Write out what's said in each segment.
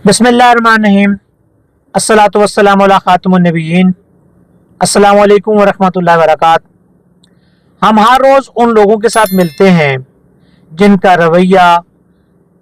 बिस्मिल्लाहिर्रहमानिर्रहीम। अस्सलातु वस्सलामु अला खातिमुन नबिय्यीन। अस्सलामु अलैकुम वरहमतुल्लाहि वबरकातुहू। हम हर रोज़ उन लोगों के साथ मिलते हैं जिनका रवैया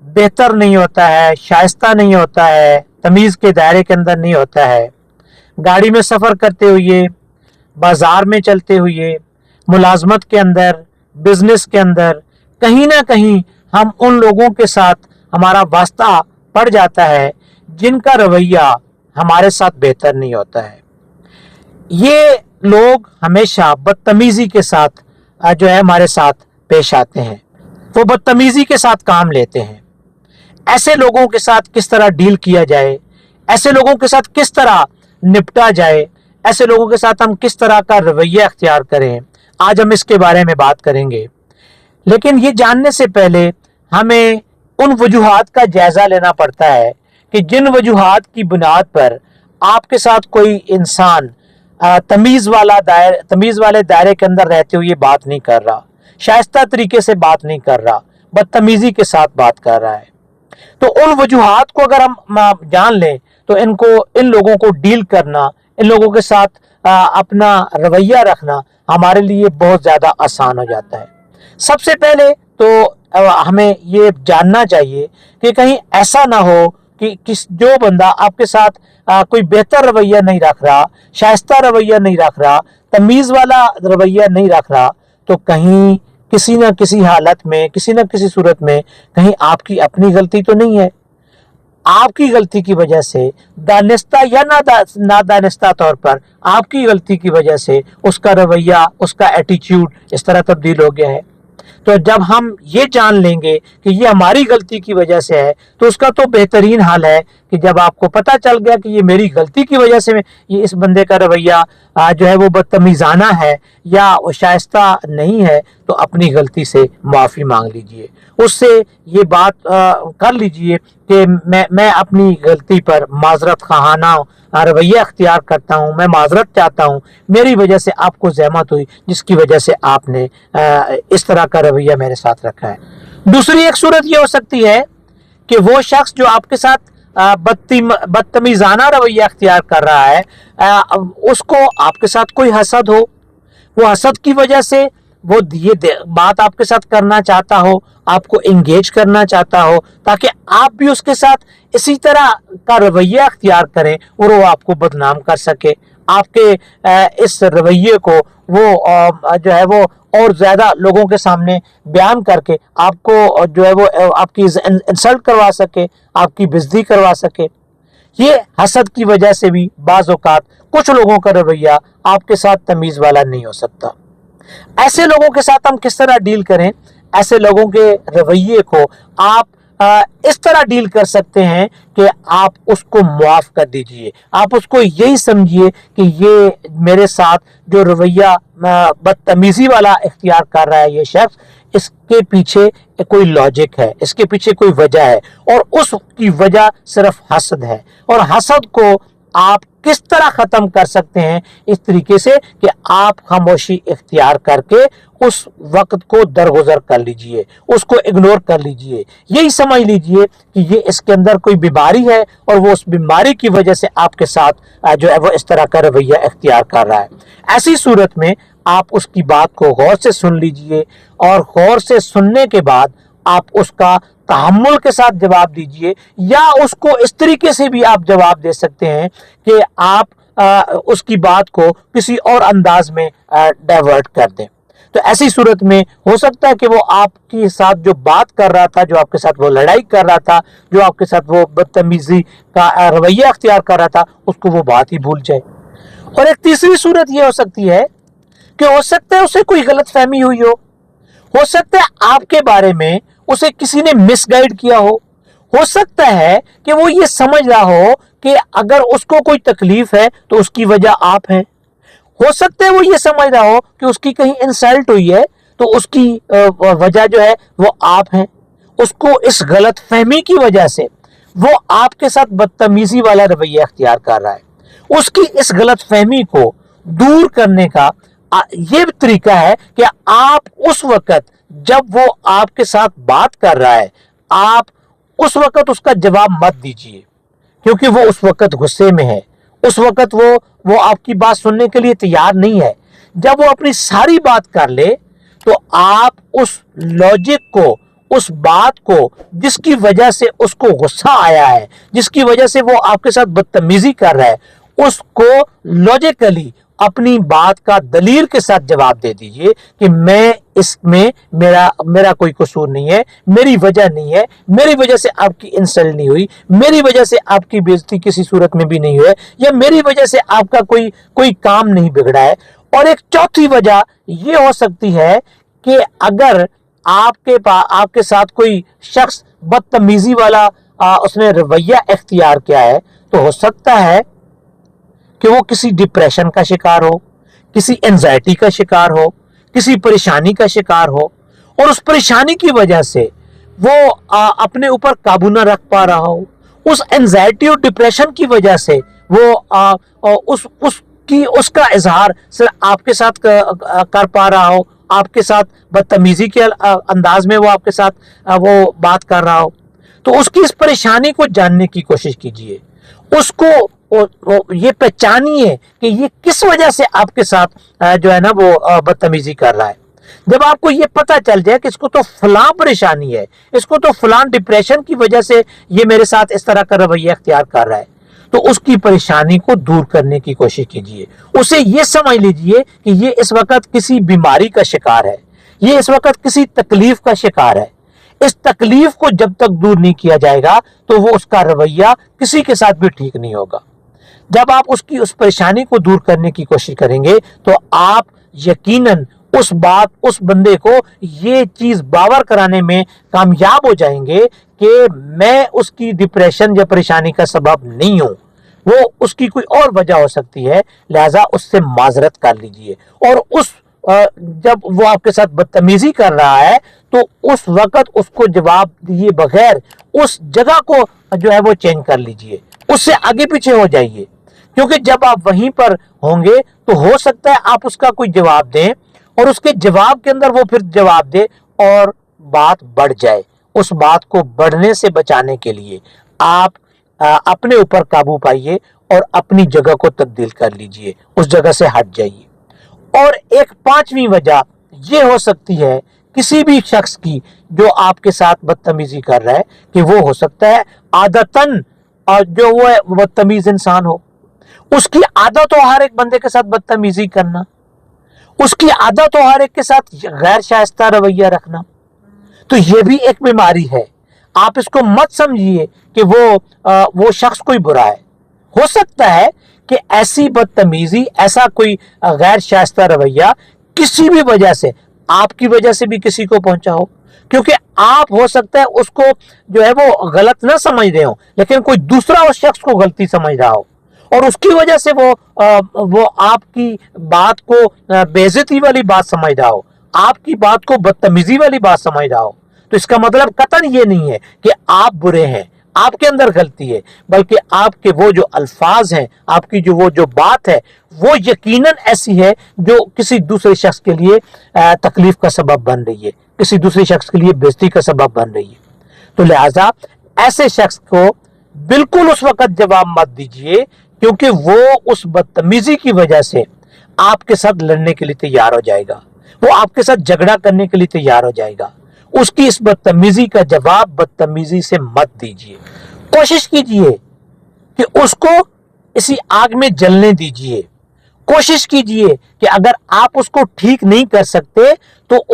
बेहतर नहीं होता है, शाइस्ता नहीं होता है, तमीज़ के दायरे के अंदर नहीं होता है। गाड़ी में सफ़र करते हुए, बाज़ार में चलते हुए, मुलाजमत के अंदर, बिजनेस के अंदर, कहीं ना कहीं हम उन लोगों के साथ हमारा वास्ता पड़ जाता है जिनका रवैया हमारे साथ बेहतर नहीं होता है। ये लोग हमेशा बदतमीज़ी के साथ जो है हमारे साथ पेश आते हैं, वो बदतमीज़ी के साथ काम लेते हैं। ऐसे लोगों के साथ किस तरह डील किया जाए, ऐसे लोगों के साथ किस तरह निपटा जाए, ऐसे लोगों के साथ हम किस तरह का रवैया अख्तियार करें, आज हम इसके बारे में बात करेंगे। लेकिन ये जानने से पहले हमें उन वजूहात का जायज़ा लेना पड़ता है कि जिन वजूहात की बुनियाद पर आपके साथ कोई इंसान तमीज़ वाले दायरे के अंदर रहते हुए बात नहीं कर रहा, शाइस्ता तरीके से बात नहीं कर रहा, बदतमीज़ी के साथ बात कर रहा है। तो उन वजूहात को अगर हम जान लें तो इन लोगों को डील करना, इन लोगों के साथ अपना रवैया रखना हमारे लिए बहुत ज़्यादा आसान हो जाता है। सबसे पहले तो हमें ये जानना चाहिए कि कहीं ऐसा ना हो कि जो बंदा आपके साथ कोई बेहतर रवैया नहीं रख रहा, शाइस्ता रवैया नहीं रख रहा, तमीज़ वाला रवैया नहीं रख रहा, तो कहीं किसी न किसी हालत में, किसी न किसी सूरत में कहीं आपकी अपनी गलती तो नहीं है। आपकी गलती की वजह से, दानिस्ता या नादानिस्ता तौर पर आपकी गलती की वजह से उसका रवैया, उसका एटीट्यूड इस तरह तब्दील हो गया है। तो जब हम ये जान लेंगे कि ये हमारी गलती की वजह से है, तो उसका तो बेहतरीन हाल है कि जब आपको पता चल गया कि ये मेरी गलती की वजह से ये इस बंदे का रवैया जो है वो बदतमीज़ाना है या वो शाइस्ता नहीं है, तो अपनी गलती से माफ़ी मांग लीजिए, उससे ये बात कर लीजिए कि मैं अपनी गलती पर माजरत खाना रवैया अख्तियार करता हूँ, मैं माजरत चाहता हूँ, मेरी वजह से आपको ज़हमत हुई जिसकी वजह से आपने इस तरह का रवैया मेरे साथ रखा है। दूसरी एक सूरत ये हो सकती है कि वो शख्स जो आपके साथ बदतमीज़ाना रवैया अख्तियार कर रहा है, उसको आपके साथ कोई हसद हो, वो हसद की वजह से वो ये बात आपके साथ करना चाहता हो, आपको इंगेज करना चाहता हो ताकि आप भी उसके साथ इसी तरह का रवैया अख्तियार करें और वो आपको बदनाम कर सके। आपके इस रवैये को वो जो है वो और ज़्यादा लोगों के सामने बयान करके आपको जो है वो आपकी इंसल्ट करवा सके, आपकी बेइज्जती करवा सके। ये हसद की वजह से भी बाज़ औक़ात कुछ लोगों का रवैया आपके साथ तमीज़ वाला नहीं हो सकता। ऐसे लोगों के साथ हम किस तरह डील करें? ऐसे लोगों के रवैये को आप इस तरह डील कर सकते हैं कि आप उसको माफ़ कर दीजिए। आप उसको यही समझिए कि ये मेरे साथ जो रवैया बदतमीज़ी वाला इख्तियार कर रहा है ये शख्स, इसके पीछे कोई लॉजिक है, इसके पीछे कोई वजह है और उसकी वजह सिर्फ हसद है। और हसद को आप किस तरह ख़त्म कर सकते हैं? इस तरीके से कि आप खामोशी इख्तियार करके उस वक्त को दरगुजर कर लीजिए, उसको इग्नोर कर लीजिए। यही समझ लीजिए कि ये इसके अंदर कोई बीमारी है और वो उस बीमारी की वजह से आपके साथ जो है वो इस तरह का रवैया इख्तियार कर रहा है। ऐसी सूरत में आप उसकी बात को गौर से सुन लीजिए और गौर से सुनने के बाद आप उसका तहम्मुल के साथ जवाब दीजिए, या उसको इस तरीके से भी आप जवाब दे सकते हैं कि आप उसकी बात को किसी और अंदाज में डाइवर्ट कर दें। तो ऐसी सूरत में हो सकता है कि वो आपके साथ जो बात कर रहा था, जो आपके साथ वो लड़ाई कर रहा था, जो आपके साथ वो बदतमीज़ी का रवैया अख्तियार कर रहा था, उसको वो बात ही भूल जाए। और एक तीसरी सूरत ये हो सकती है कि हो सकता है उसे कोई गलत फहमी हुई हो सकता है आपके बारे में उसे किसी ने मिसगाइड किया हो सकता है कि वो ये समझ रहा हो कि अगर उसको कोई तकलीफ है तो उसकी वजह आप हैं। हो सकता है वो ये समझ रहा हो कि उसकी कहीं इंसल्ट हुई है तो उसकी वजह जो है वो आप हैं। उसको इस गलत फहमी की वजह से वो आपके साथ बदतमीजी वाला रवैया अख्तियार कर रहा है। उसकी इस गलत फहमी को दूर करने का ये तरीका है कि आप उस वक्त जब वो आपके साथ बात कर रहा है, आप उस वक्त उसका जवाब मत दीजिए। क्योंकि वो उस वक्त गुस्से में है, उस वक्त वो आपकी बात सुनने के लिए तैयार नहीं है। जब वो अपनी सारी बात कर ले तो आप उस लॉजिक को, उस बात को जिसकी वजह से उसको गुस्सा आया है, जिसकी वजह से वो आपके साथ बदतमीजी कर रहा है, उसको लॉजिकली अपनी बात का दलील के साथ जवाब दे दीजिए कि मैं इसमें मेरा कोई कसूर नहीं है, मेरी वजह नहीं है, मेरी वजह से आपकी इंसल्ट नहीं हुई, मेरी वजह से आपकी बेइज्जती किसी सूरत में भी नहीं हुई, या मेरी वजह से आपका कोई काम नहीं बिगड़ा है। और एक चौथी वजह ये हो सकती है कि अगर आपके साथ कोई शख्स बदतमीजी वाला उसने रवैया इख्तियार किया है, तो हो सकता है कि वो किसी डिप्रेशन का शिकार हो, किसी एंजाइटी का शिकार हो, किसी परेशानी का शिकार हो, और उस परेशानी की वजह से वो अपने ऊपर काबू ना रख पा रहा हो, उस एंजाइटी और डिप्रेशन की वजह से वो उसका इजहार सिर्फ आपके साथ कर पा रहा हो, आपके साथ बदतमीजी के अंदाज में वो आपके साथ वो बात कर रहा हो, तो उसकी इस परेशानी को जानने की कोशिश कीजिए। उसको ये पहचानिए कि ये किस वजह से आपके साथ जो है ना वो बदतमीजी कर रहा है। जब आपको ये पता चल जाए कि इसको तो फलां परेशानी है, इसको तो फलां डिप्रेशन की वजह से ये मेरे साथ इस तरह का रवैया इख्तियार कर रहा है, तो उसकी परेशानी को दूर करने की कोशिश कीजिए। उसे ये समझ लीजिए कि ये इस वक्त किसी बीमारी का शिकार है, ये इस वक्त किसी तकलीफ का शिकार है। इस तकलीफ को जब तक दूर नहीं किया जाएगा तो वो उसका रवैया किसी के साथ भी ठीक नहीं होगा। जब आप उस परेशानी को दूर करने की कोशिश करेंगे तो आप यकीनन उस बंदे को ये चीज बावर कराने में कामयाब हो जाएंगे कि मैं उसकी डिप्रेशन या परेशानी का सबब नहीं हूं, वो उसकी कोई और वजह हो सकती है, लिहाजा उससे माजरत कर लीजिए। और जब वो आपके साथ बदतमीजी कर रहा है तो उस वक्त उसको जवाब दिए बगैर उस जगह को जो है वो चेंज कर लीजिए, उससे आगे पीछे हो जाइए, क्योंकि जब आप वहीं पर होंगे तो हो सकता है आप उसका कोई जवाब दें और उसके जवाब के अंदर वो फिर जवाब दे और बात बढ़ जाए। उस बात को बढ़ने से बचाने के लिए आप अपने ऊपर काबू पाइए और अपनी जगह को तब्दील कर लीजिए, उस जगह से हट जाइए। और एक पांचवी वजह ये हो सकती है किसी भी शख्स की जो आपके साथ बदतमीजी कर रहा है कि वो हो सकता है आदतन जो वो बदतमीज इंसान हो, उसकी आदत हो हर एक बंदे के साथ बदतमीजी करना, उसकी आदत हो हर एक के साथ गैर शाइस्ता रवैया रखना। तो ये भी एक बीमारी है। आप इसको मत समझिए कि वो शख्स कोई बुरा है। हो सकता है कि ऐसी बदतमीजी, ऐसा कोई गैर शाइस्ता रवैया किसी भी वजह से, आपकी वजह से भी किसी को पहुंचा हो, क्योंकि आप हो सकता है उसको जो है वो गलत ना समझ रहे हो, लेकिन कोई दूसरा उस शख्स को गलती समझ रहा हो और उसकी वजह से वो आपकी बात को बेइज्जती वाली बात समझ रहा हो, आपकी बात को बदतमीजी वाली बात समझ रहा हो। तो इसका मतलब कतई ये नहीं है कि आप बुरे हैं, आपके अंदर गलती है, बल्कि आपके वो जो अल्फाज हैं, आपकी जो बात है, वो यकीनन ऐसी है जो किसी दूसरे शख्स के लिए तकलीफ का सबब बन रही है, किसी दूसरे शख्स के लिए बेइज्जती का सबब बन रही है। तो लिहाजा ऐसे शख्स को बिल्कुल उस वक्त जवाब मत दीजिए, क्योंकि वो उस बदतमीजी की वजह से आपके साथ लड़ने के लिए तैयार हो जाएगा, वो आपके साथ झगड़ा करने के लिए तैयार हो जाएगा। उसकी इस बदतमीजी का जवाब बदतमीजी से मत दीजिए। कोशिश कीजिए कि उसको इसी आग में जलने दीजिए। कोशिश कीजिए कि अगर आप उसको ठीक नहीं कर सकते तो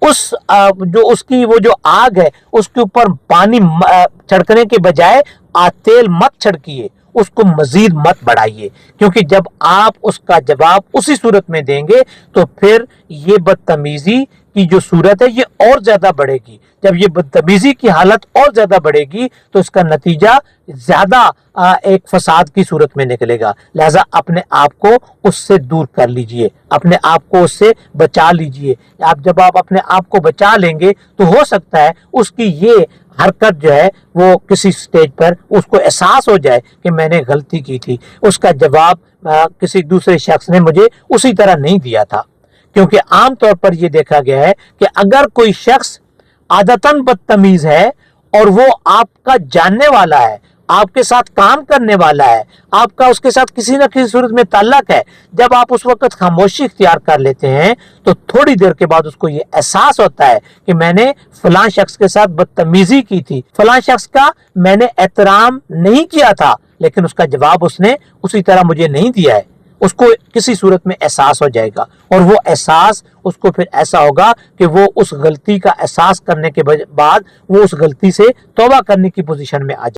जो उसकी वो जो आग है उसके ऊपर पानी छिड़कने के बजाय तेल मत छिड़किए, उसको मजीद मत बढ़ाइए, क्योंकि जब आप उसका जवाब उसी सूरत में देंगे तो फिर ये बदतमीजी की जो सूरत है ये और ज्यादा बढ़ेगी। जब ये बदतमीजी की हालत और ज्यादा बढ़ेगी तो इसका नतीजा ज्यादा एक फसाद की सूरत में निकलेगा। लिहाजा अपने आप को उससे दूर कर लीजिए, अपने आप को उससे बचा लीजिए। जब आप अपने आप को बचा लेंगे तो हो सकता है उसकी ये हरकत जो है वो किसी स्टेज पर उसको एहसास हो जाए कि मैंने गलती की थी, उसका जवाब किसी दूसरे शख्स ने मुझे उसी तरह नहीं दिया था। क्योंकि आमतौर पर यह देखा गया है कि अगर कोई शख्स आदतन बदतमीज है और वो आपका जानने वाला है آپ کے ساتھ کام کرنے والا ہے، آپ کا اس کے ساتھ کسی نہ کسی صورت میں تعلق ہے، جب آپ اس وقت خاموشی اختیار کر لیتے ہیں تو تھوڑی دیر کے بعد اس کو یہ احساس ہوتا ہے کہ میں نے فلاں شخص کے ساتھ بدتمیزی کی تھی، فلاں شخص کا میں نے احترام نہیں کیا تھا، لیکن اس کا جواب اس نے اسی طرح مجھے نہیں دیا ہے۔ اس کو کسی صورت میں احساس ہو جائے گا، اور وہ احساس اس کو پھر ایسا ہوگا کہ وہ اس غلطی کا احساس کرنے کے بعد وہ اس غلطی سے توبہ کرنے کی پوزیشن میں آ جائے گا۔